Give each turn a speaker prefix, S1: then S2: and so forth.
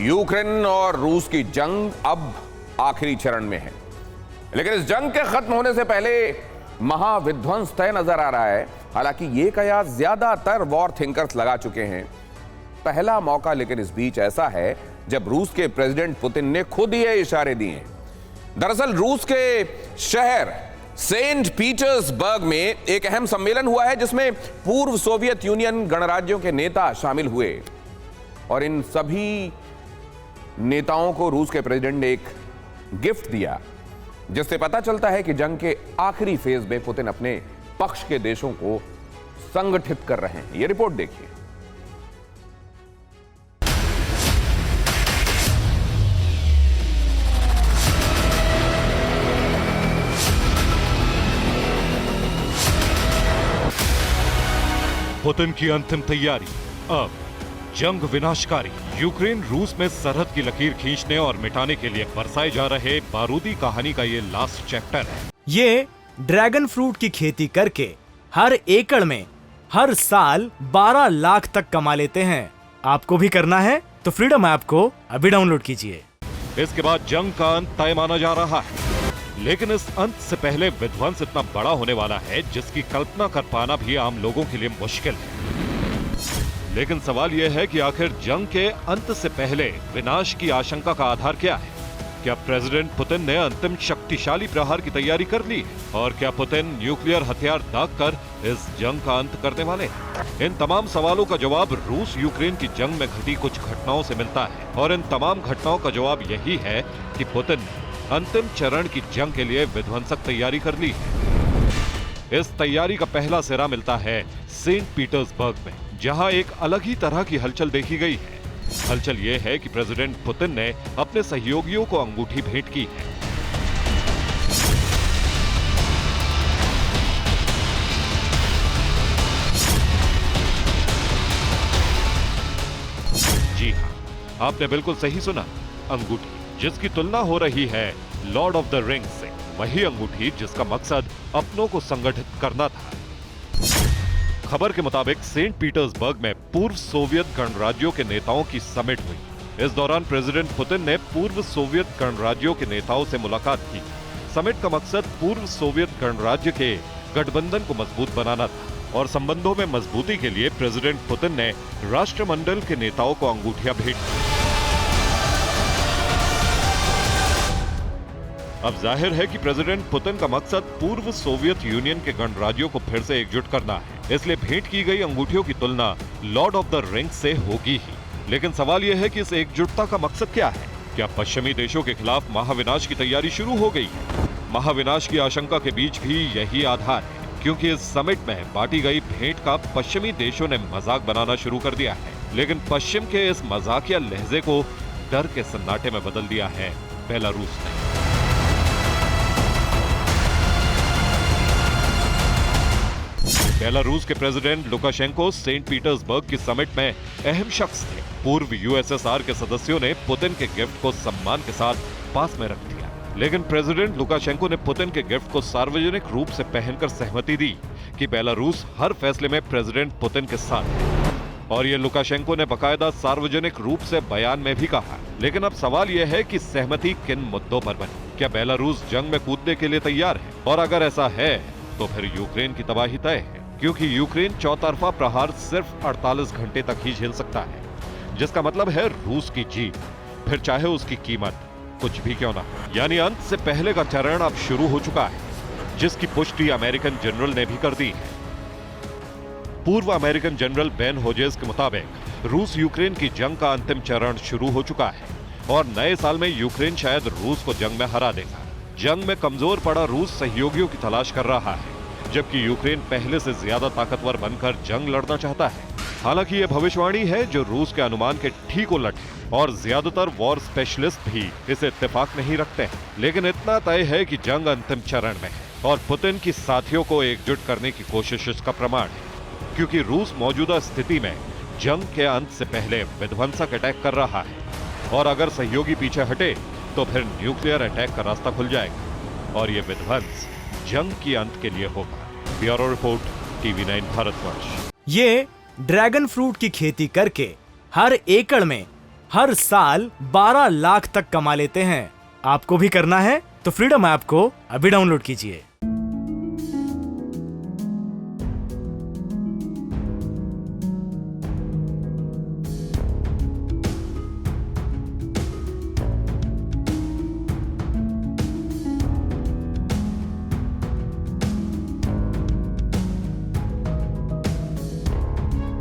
S1: Ukraine और रूस की जंग अब आखिरी चरण में है, लेकिन इस जंग के खत्म होने से पहले महाविध्वंस तय नजर आ रहा है। हालांकि ये कयास ज्यादातर वॉर थिंकर्स लगा चुके हैं। पहला मौका लेकिन इस बीच ऐसा है जब रूस के प्रेसिडेंट पुतिन ने खुद ये इशारे दिए। दरअसल रूस के शहर सेंट पीटर्सबर्ग में एक अहम सम्मेलन हुआ है जिसमें पूर्व सोवियत यूनियन गणराज्यों के नेता शामिल हुए और इन सभी नेताओं को रूस के प्रेसिडेंट ने एक गिफ्ट दिया, जिससे पता चलता है कि जंग के आखिरी फेज में पुतिन अपने पक्ष के देशों को संगठित कर रहे हैं। यह रिपोर्ट देखिए।
S2: पुतिन की अंतिम तैयारी, अब जंग विनाशकारी। यूक्रेन रूस में सरहद की लकीर खींचने और मिटाने के लिए बरसाए जा रहे बारूदी कहानी का ये लास्ट चैप्टर है।
S3: ये ड्रैगन फ्रूट की खेती करके हर एकड़ में हर साल 12 लाख तक कमा लेते हैं। आपको भी करना है तो फ्रीडम ऐप को अभी डाउनलोड कीजिए।
S2: इसके बाद जंग का अंत तय माना जा रहा है, लेकिन इस अंत से पहले विध्वंस इतना बड़ा होने वाला है जिसकी कल्पना कर पाना भी आम लोगों के लिए मुश्किल है। लेकिन सवाल यह है कि आखिर जंग के अंत से पहले विनाश की आशंका का आधार क्या है? क्या प्रेसिडेंट पुतिन ने अंतिम शक्तिशाली प्रहार की तैयारी कर ली? और क्या पुतिन न्यूक्लियर हथियार दागकर इस जंग का अंत करने वाले हैं? इन तमाम सवालों का जवाब रूस यूक्रेन की जंग में घटी कुछ घटनाओं से मिलता है, और इन तमाम घटनाओं का जवाब यही है कि पुतिन ने अंतिम चरण की जंग के लिए विध्वंसक तैयारी कर ली है। इस तैयारी का पहला सिरा मिलता है सेंट पीटर्सबर्ग में, जहां एक अलग ही तरह की हलचल देखी गई है। हलचल ये है कि प्रेसिडेंट पुतिन ने अपने सहयोगियों को अंगूठी भेंट की है। जी हां, आपने बिल्कुल सही सुना, अंगूठी, जिसकी तुलना हो रही है लॉर्ड ऑफ द रिंग्स से। वही अंगूठी जिसका मकसद अपनों को संगठित करना था। खबर के मुताबिक सेंट पीटर्सबर्ग में पूर्व सोवियत गणराज्यों के नेताओं की समिट हुई। इस दौरान प्रेसिडेंट पुतिन ने पूर्व सोवियत गणराज्यों के नेताओं से मुलाकात की। समिट का मकसद पूर्व सोवियत गणराज्य के गठबंधन को मजबूत बनाना था, और संबंधों में मजबूती के लिए प्रेसिडेंट पुतिन ने राष्ट्रमंडल के नेताओं को अंगूठियां भेंट की। अब जाहिर है कि प्रेसिडेंट पुतिन का मकसद पूर्व सोवियत यूनियन के गणराज्यों को फिर से एकजुट करना है, इसलिए भेंट की गई अंगूठियों की तुलना लॉर्ड ऑफ द रिंग्स से होगी ही। लेकिन सवाल यह है कि इस एकजुटता का मकसद क्या है? क्या पश्चिमी देशों के खिलाफ महाविनाश की तैयारी शुरू हो गई है? महाविनाश की आशंका के बीच भी यही आधार है, क्योंकि इस समिट में बांटी गई भेंट का पश्चिमी देशों ने मजाक बनाना शुरू कर दिया है। लेकिन पश्चिम के इस मजाकिया लहजे को डर के सन्नाटे में बदल दिया है बेलारूस ने। बेलारूस के प्रेसिडेंट लुकाशेंको सेंट पीटर्सबर्ग की समिट में अहम शख्स थे। पूर्व यूएसएसआर के सदस्यों ने पुतिन के गिफ्ट को सम्मान के साथ पास में रख दिया, लेकिन प्रेसिडेंट लुकाशेंको ने पुतिन के गिफ्ट को सार्वजनिक रूप से पहनकर सहमति दी कि बेलारूस हर फैसले में प्रेसिडेंट पुतिन के साथ है, और ये लुकाशेंको ने बकायदा सार्वजनिक रूप से बयान में भी कहा। लेकिन अब सवाल यह है कि सहमति किन मुद्दों पर बनी? क्या बेलारूस जंग में कूदने के लिए तैयार है? और अगर ऐसा है तो फिर यूक्रेन की तबाही तय है, क्योंकि यूक्रेन चौतरफा प्रहार सिर्फ 48 घंटे तक ही झेल सकता है, जिसका मतलब है रूस की जीत, फिर चाहे उसकी कीमत कुछ भी क्यों ना हो। यानी अंत से पहले का चरण अब शुरू हो चुका है, जिसकी पुष्टि अमेरिकन जनरल ने भी कर दी है। पूर्व अमेरिकन जनरल बेन होजेस के मुताबिक रूस यूक्रेन की जंग का अंतिम चरण शुरू हो चुका है, और नए साल में यूक्रेन शायद रूस को जंग में हरा देगा। जंग में कमजोर पड़ा रूस सहयोगियों की तलाश कर रहा है, जबकि यूक्रेन पहले से ज्यादा ताकतवर बनकर जंग लड़ना चाहता है। हालांकि यह भविष्यवाणी है जो रूस के अनुमान के ठीक उलट है, और ज्यादातर वॉर स्पेशलिस्ट भी इसे इत्तेफाक नहीं रखते हैं। लेकिन इतना तय है कि जंग अंतिम चरण में है, और पुतिन की साथियों को एकजुट करने की कोशिश इसका प्रमाण है, क्योंकि रूस मौजूदा स्थिति में जंग के अंत से पहले विध्वंसक अटैक कर रहा है, और अगर सहयोगी पीछे हटे तो फिर न्यूक्लियर अटैक का रास्ता खुल जाएगा, और ये विध्वंस जंग की अंत के लिए होगा। Bureau report, TV9 Bharatvarsh.
S3: ये ड्रैगन फ्रूट की खेती करके हर एकड़ में हर साल 12 लाख तक कमा लेते हैं। आपको भी करना है तो फ्रीडम ऐप को अभी डाउनलोड कीजिए।